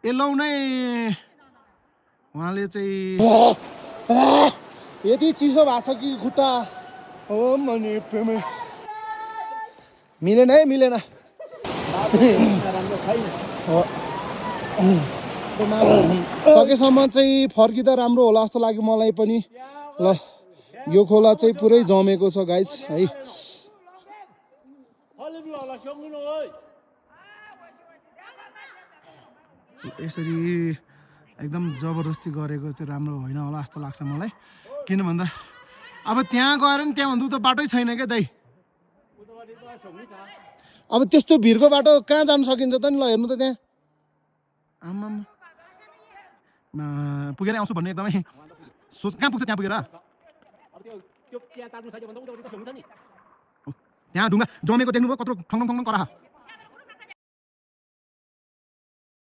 यसो नै उहाँले चाहिँ यति चिसो भएको छ कि खुट्टा हो मनी प्रेमे मिलेन है मिलेन सकेसम्म चाहिँ फर्किँदा राम्रो होला जस्तो लाग्यो मलाई पनि ल यो खोला चाहिँ पुरै जमेको छ गाइस है यसरी एकदम जबरजस्ती गरेको चाहिँ राम्रो होइन होला जस्तो लाग्छ मलाई किन भन्दा अब त्यहाँ गएर नि त्यहाँ भन्दा त बाटै छैन क्या दाइ अब त्यस्तो भिरको बाटो कहाँ जान सकिन्छ त नि ल हेर्नु त त्यहाँ आमा पुगेर आउँछु भन्ने एकदमै सोच कहाँ पुग्छ त्यहाँ पुगेर त्यहाँ ढुङ्गा जमेको देख्नुभयो कत्रो ठङ ठङ ठङ करा